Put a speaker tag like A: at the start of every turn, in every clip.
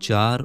A: 4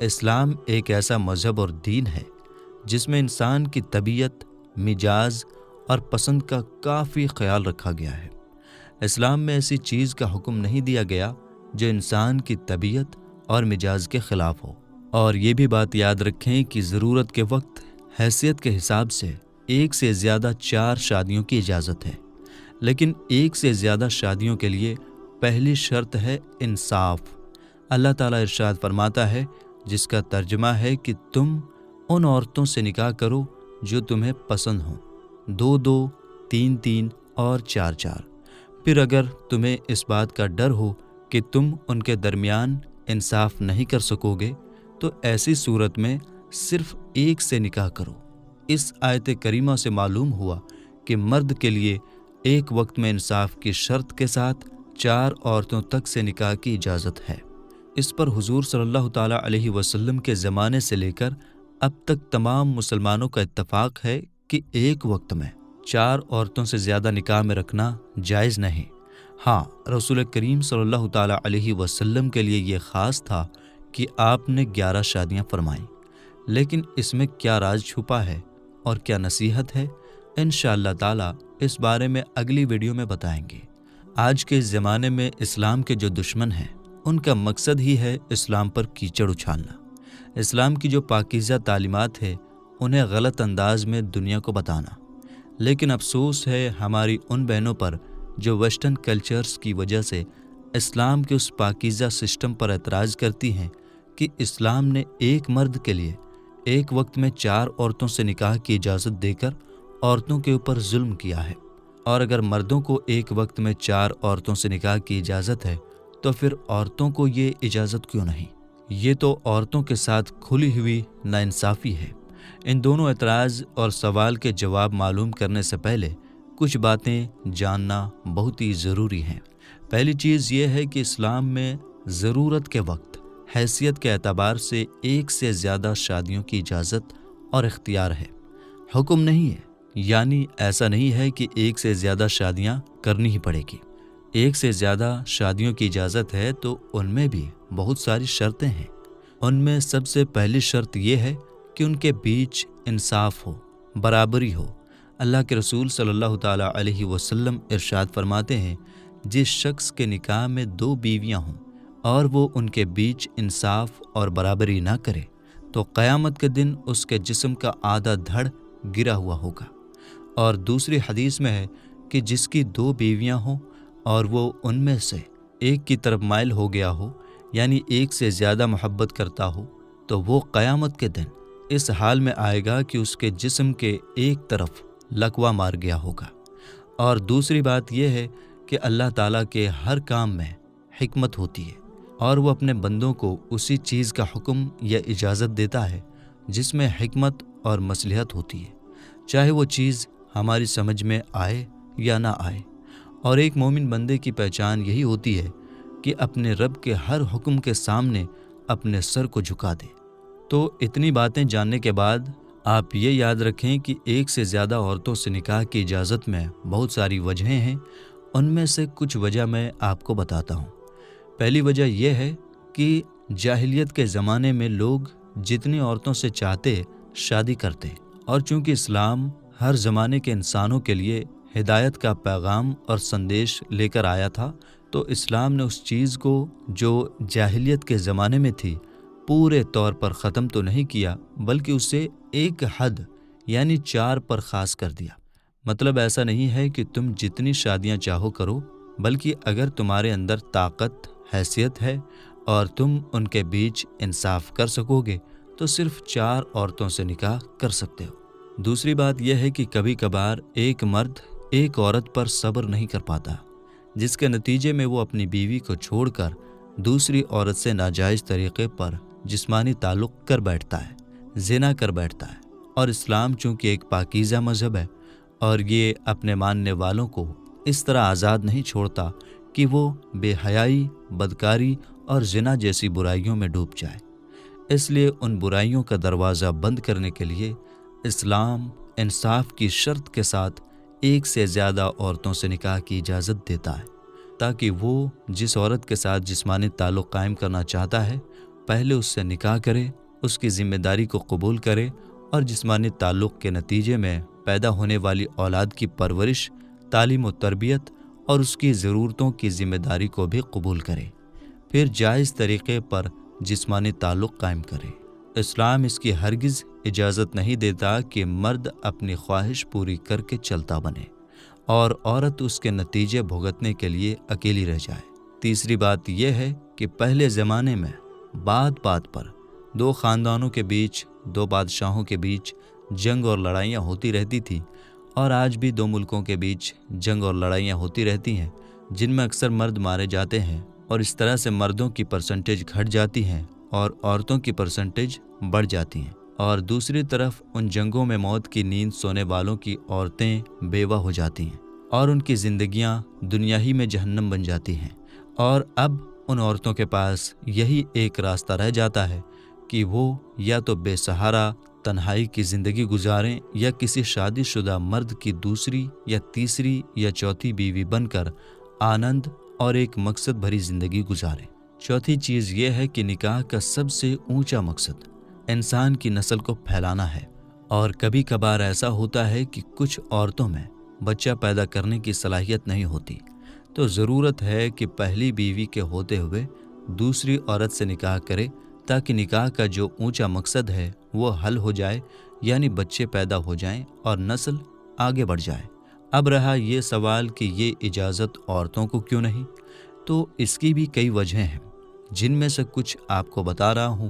A: اسلام ایک ایسا مذہب اور دین ہے جس میں انسان کی طبیعت، مزاج اور پسند کا کافی خیال رکھا گیا ہے۔ اسلام میں ایسی چیز کا حکم نہیں دیا گیا جو انسان کی طبیعت اور مزاج کے خلاف ہو۔ اور یہ بھی بات یاد رکھیں کہ ضرورت کے وقت حیثیت کے حساب سے 1 سے زیادہ 4 شادیوں کی اجازت ہے، لیکن 1 سے زیادہ شادیوں کے لیے پہلی شرط ہے انصاف۔ اللہ تعالیٰ ارشاد فرماتا ہے، جس کا ترجمہ ہے کہ تم ان عورتوں سے نکاح کرو جو تمہیں پسند ہوں، 2-2، 3-3 اور 4-4۔ پھر اگر تمہیں اس بات کا ڈر ہو کہ تم ان کے درمیان انصاف نہیں کر سکو گے تو ایسی صورت میں صرف 1 سے نکاح کرو۔ اس آیت کریمہ سے معلوم ہوا کہ مرد کے لیے ایک وقت میں انصاف کی شرط کے ساتھ 4 عورتوں تک سے نکاح کی اجازت ہے۔ اس پر حضور صلی اللہ تعالیٰ علیہ وسلم کے زمانے سے لے کر اب تک تمام مسلمانوں کا اتفاق ہے کہ ایک وقت میں 4 عورتوں سے زیادہ نکاح میں رکھنا جائز نہیں۔ ہاں، رسول کریم صلی اللہ تعالیٰ علیہ وسلم کے لیے یہ خاص تھا کہ آپ نے 11 شادیاں فرمائیں، لیکن اس میں کیا راز چھپا ہے اور کیا نصیحت ہے، انشاءاللہ تعالیٰ اس بارے میں اگلی ویڈیو میں بتائیں گے۔ آج کے زمانے میں اسلام کے جو دشمن ہیں ان کا مقصد ہی ہے اسلام پر کیچڑ اچھالنا۔ اسلام کی جو پاکیزہ تعلیمات ہے انہیں غلط انداز میں دنیا کو بتانا۔ لیکن افسوس ہے ہماری ان بہنوں پر جو ویسٹرن کلچرز کی وجہ سے اسلام کے اس پاکیزہ سسٹم پر اعتراض کرتی ہیں کہ اسلام نے ایک مرد کے لیے ایک وقت میں 4 عورتوں سے نکاح کی اجازت دے کر عورتوں کے اوپر ظلم کیا ہے، اور اگر مردوں کو ایک وقت میں 4 عورتوں سے نکاح کی اجازت ہے تو پھر عورتوں کو یہ اجازت کیوں نہیں؟ یہ تو عورتوں کے ساتھ کھلی ہوئی ناانصافی ہے۔ ان دونوں اعتراض اور سوال کے جواب معلوم کرنے سے پہلے کچھ باتیں جاننا بہت ہی ضروری ہیں۔ پہلی چیز یہ ہے کہ اسلام میں ضرورت کے وقت حیثیت کے اعتبار سے 1 سے زیادہ شادیوں کی اجازت اور اختیار ہے، حکم نہیں ہے۔ یعنی ایسا نہیں ہے کہ 1 سے زیادہ شادیاں کرنی ہی پڑے گی۔ 1 سے زیادہ شادیوں کی اجازت ہے تو ان میں بھی بہت ساری شرطیں ہیں۔ ان میں سب سے پہلی شرط یہ ہے کہ ان کے بیچ انصاف ہو، برابری ہو۔ اللہ کے رسول صلی اللہ تعالیٰ علیہ وسلم ارشاد فرماتے ہیں، جس شخص کے نکاح میں 2 بیویاں ہوں اور وہ ان کے بیچ انصاف اور برابری نہ کرے تو قیامت کے دن اس کے جسم کا آدھا دھڑ گرا ہوا ہوگا۔ اور دوسری حدیث میں ہے کہ جس کی 2 بیویاں ہوں اور وہ ان میں سے ایک کی طرف مائل ہو گیا ہو، یعنی ایک سے زیادہ محبت کرتا ہو، تو وہ قیامت کے دن اس حال میں آئے گا کہ اس کے جسم کے ایک طرف لکوہ مار گیا ہوگا۔ اور دوسری بات یہ ہے کہ اللہ تعالیٰ کے ہر کام میں حکمت ہوتی ہے، اور وہ اپنے بندوں کو اسی چیز کا حکم یا اجازت دیتا ہے جس میں حکمت اور مصلحت ہوتی ہے، چاہے وہ چیز ہماری سمجھ میں آئے یا نہ آئے۔ اور ایک مومن بندے کی پہچان یہی ہوتی ہے کہ اپنے رب کے ہر حکم کے سامنے اپنے سر کو جھکا دے۔ تو اتنی باتیں جاننے کے بعد آپ یہ یاد رکھیں کہ 1 سے زیادہ عورتوں سے نکاح کی اجازت میں بہت ساری وجہیں ہیں۔ ان میں سے کچھ وجہ میں آپ کو بتاتا ہوں۔ پہلی وجہ یہ ہے کہ جاہلیت کے زمانے میں لوگ جتنی عورتوں سے چاہتے شادی کرتے، اور چونکہ اسلام ہر زمانے کے انسانوں کے لیے ہدایت کا پیغام اور سندیش لے کر آیا تھا، تو اسلام نے اس چیز کو جو جاہلیت کے زمانے میں تھی پورے طور پر ختم تو نہیں کیا، بلکہ اسے ایک حد یعنی 4 پر خاص کر دیا۔ مطلب ایسا نہیں ہے کہ تم جتنی شادیاں چاہو کرو، بلکہ اگر تمہارے اندر طاقت، حیثیت ہے اور تم ان کے بیچ انصاف کر سکو گے تو صرف 4 عورتوں سے نکاح کر سکتے ہو۔ دوسری بات یہ ہے کہ کبھی کبھار ایک مرد ایک عورت پر صبر نہیں کر پاتا، جس کے نتیجے میں وہ اپنی بیوی کو چھوڑ کر دوسری عورت سے ناجائز طریقے پر جسمانی تعلق کر بیٹھتا ہے، زنا کر بیٹھتا ہے۔ اور اسلام چونکہ ایک پاکیزہ مذہب ہے اور یہ اپنے ماننے والوں کو اس طرح آزاد نہیں چھوڑتا کہ وہ بے حیائی، بدکاری اور زنا جیسی برائیوں میں ڈوب جائے۔ اس لیے ان برائیوں کا دروازہ بند کرنے کے لیے اسلام انصاف کی شرط کے ساتھ 1 سے زیادہ عورتوں سے نکاح کی اجازت دیتا ہے، تاکہ وہ جس عورت کے ساتھ جسمانی تعلق قائم کرنا چاہتا ہے پہلے اس سے نکاح کرے، اس کی ذمہ داری کو قبول کرے اور جسمانی تعلق کے نتیجے میں پیدا ہونے والی اولاد کی پرورش، تعلیم و تربیت اور اس کی ضرورتوں کی ذمہ داری کو بھی قبول کرے، پھر جائز طریقے پر جسمانی تعلق قائم کرے۔ اسلام اس کی ہرگز اجازت نہیں دیتا کہ مرد اپنی خواہش پوری کر کے چلتا بنے اور عورت اس کے نتیجے بھگتنے کے لیے اکیلی رہ جائے۔ تیسری بات یہ ہے کہ پہلے زمانے میں بات بات پر دو خاندانوں کے بیچ، دو بادشاہوں کے بیچ جنگ اور لڑائیاں ہوتی رہتی تھیں، اور آج بھی دو ملکوں کے بیچ جنگ اور لڑائیاں ہوتی رہتی ہیں جن میں اکثر مرد مارے جاتے ہیں، اور اس طرح سے مردوں کی پرسنٹیج گھٹ جاتی ہیں اور عورتوں کی پرسنٹیج بڑھ جاتی ہیں، اور دوسری طرف ان جنگوں میں موت کی نیند سونے والوں کی عورتیں بیوہ ہو جاتی ہیں اور ان کی زندگیاں دنیا ہی میں جہنم بن جاتی ہیں، اور اب ان عورتوں کے پاس یہی ایک راستہ رہ جاتا ہے کہ وہ یا تو بے سہارا تنہائی کی زندگی گزاریں یا کسی شادی شدہ مرد کی دوسری یا تیسری یا چوتھی بیوی بن کر آنند اور ایک مقصد بھری زندگی گزاریں۔ چوتھی چیز یہ ہے کہ نکاح کا سب سے اونچا مقصد انسان کی نسل کو پھیلانا ہے، اور کبھی کبھار ایسا ہوتا ہے کہ کچھ عورتوں میں بچہ پیدا کرنے کی صلاحیت نہیں ہوتی، تو ضرورت ہے کہ پہلی بیوی کے ہوتے ہوئے دوسری عورت سے نکاح کرے تاکہ نکاح کا جو اونچا مقصد ہے وہ حل ہو جائے، یعنی بچے پیدا ہو جائیں اور نسل آگے بڑھ جائے۔ اب رہا یہ سوال کہ یہ اجازت عورتوں کو کیوں نہیں، تو اس کی بھی کئی وجہیں ہیں جن میں سے کچھ آپ کو بتا رہا ہوں۔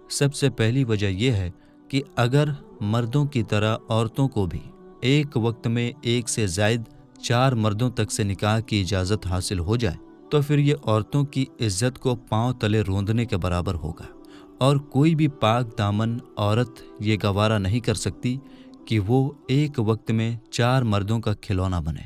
A: سب سے پہلی وجہ یہ ہے کہ اگر مردوں کی طرح عورتوں کو بھی ایک وقت میں ایک سے زائد 4 مردوں تک سے نکاح کی اجازت حاصل ہو جائے تو پھر یہ عورتوں کی عزت کو پاؤں تلے روندنے کے برابر ہوگا، اور کوئی بھی پاک دامن عورت یہ گوارا نہیں کر سکتی کہ وہ ایک وقت میں 4 مردوں کا کھلونا بنے۔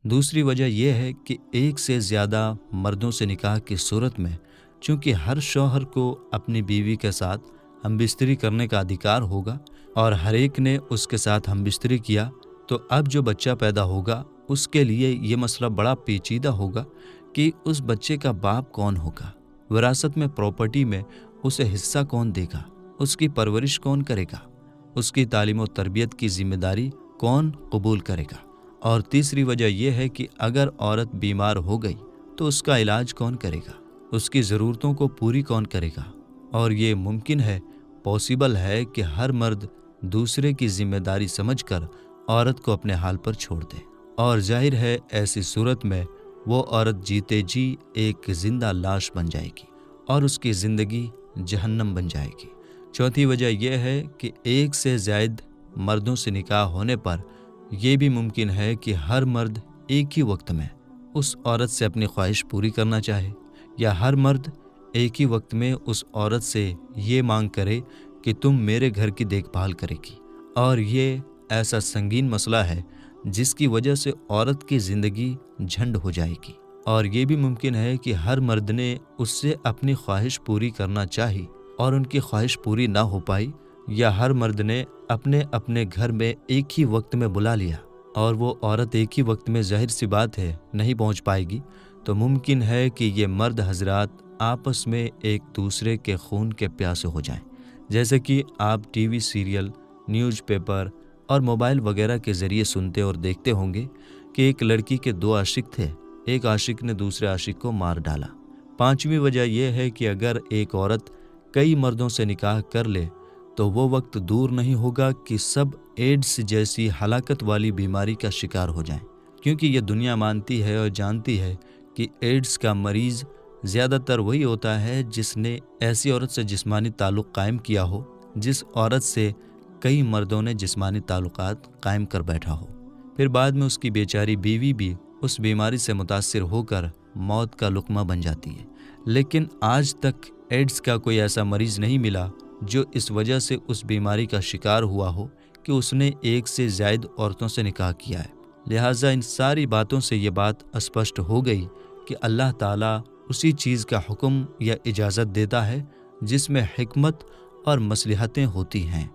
A: دوسری وجہ یہ ہے کہ ایک سے زیادہ مردوں سے نکاح کی صورت میں چونکہ ہر شوہر کو اپنی بیوی کے ساتھ ہم بستری کرنے کا ادھیکار ہوگا اور ہر ایک نے اس کے ساتھ ہم بستری کیا، تو اب جو بچہ پیدا ہوگا اس کے لیے یہ مسئلہ بڑا پیچیدہ ہوگا کہ اس بچے کا باپ کون ہوگا، وراثت میں پراپرٹی میں اسے حصہ کون دے گا، اس کی پرورش کون کرے گا، اس کی تعلیم و تربیت کی ذمہ داری کون قبول کرے گا۔ اور تیسری وجہ یہ ہے کہ اگر عورت بیمار ہو گئی تو اس کا علاج کون کرے گا، اس کی ضرورتوں کو پوری کون کرے گا۔ اور یہ ممکن ہے، پاسبل ہے کہ ہر مرد دوسرے کی ذمہ داری سمجھ کر عورت کو اپنے حال پر چھوڑ دے، اور ظاہر ہے ایسی صورت میں وہ عورت جیتے جی ایک زندہ لاش بن جائے گی اور اس کی زندگی جہنم بن جائے گی۔ چوتھی وجہ یہ ہے کہ ایک سے زائد مردوں سے نکاح ہونے پر یہ بھی ممکن ہے کہ ہر مرد ایک ہی وقت میں اس عورت سے اپنی خواہش پوری کرنا چاہے، یا ہر مرد ایک ہی وقت میں اس عورت سے یہ مانگ کرے کہ تم میرے گھر کی دیکھ بھال کرے گی، اور یہ ایسا سنگین مسئلہ ہے جس کی وجہ سے عورت کی زندگی جھنڈ ہو جائے گی۔ اور یہ بھی ممکن ہے کہ ہر مرد نے اس سے اپنی خواہش پوری کرنا چاہی اور ان کی خواہش پوری نہ ہو پائی، یا ہر مرد نے اپنے اپنے گھر میں ایک ہی وقت میں بلا لیا اور وہ عورت ایک ہی وقت میں ظاہر سی بات ہے نہیں پہنچ پائے گی، تو ممکن ہے کہ یہ مرد حضرات آپس میں ایک دوسرے کے خون کے پیاسے ہو جائیں، جیسے کہ آپ T V serial, news paper اور موبائل وغیرہ کے ذریعے سنتے اور دیکھتے ہوں گے کہ ایک لڑکی کے 2 عاشق تھے، ایک عاشق نے دوسرے عاشق کو مار ڈالا۔ 5ویں وجہ یہ ہے کہ اگر ایک عورت کئی مردوں سے نکاح کر لے تو وہ وقت دور نہیں ہوگا کہ سب ایڈز جیسی ہلاکت والی بیماری کا شکار ہو جائیں، کیونکہ یہ دنیا مانتی ہے اور جانتی ہے کہ ایڈز کا مریض زیادہ تر وہی ہوتا ہے جس نے ایسی عورت سے جسمانی تعلق قائم کیا ہو جس عورت سے کئی مردوں نے جسمانی تعلقات قائم کر بیٹھا ہو، پھر بعد میں اس کی بیچاری بیوی بھی اس بیماری سے متاثر ہو کر موت کا لقمہ بن جاتی ہے۔ لیکن آج تک ایڈز کا کوئی ایسا مریض نہیں ملا جو اس وجہ سے اس بیماری کا شکار ہوا ہو کہ اس نے ایک سے زائد عورتوں سے نکاح کیا ہے۔ لہٰذا ان ساری باتوں سے یہ بات اسپشٹ ہو گئی کہ اللہ تعالیٰ اسی چیز کا حکم یا اجازت دیتا ہے جس میں حکمت اور مصلحتیں ہوتی ہیں،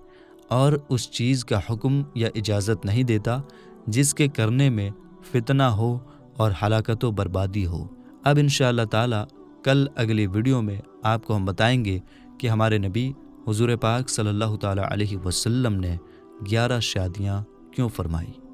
A: اور اس چیز کا حکم یا اجازت نہیں دیتا جس کے کرنے میں فتنہ ہو اور ہلاکت و بربادی ہو۔ اب انشاءاللہ تعالیٰ کل اگلی ویڈیو میں آپ کو ہم بتائیں گے کہ ہمارے نبی حضور پاک صلی اللہ تعالیٰ علیہ وسلم نے 11 شادیاں کیوں فرمائی۔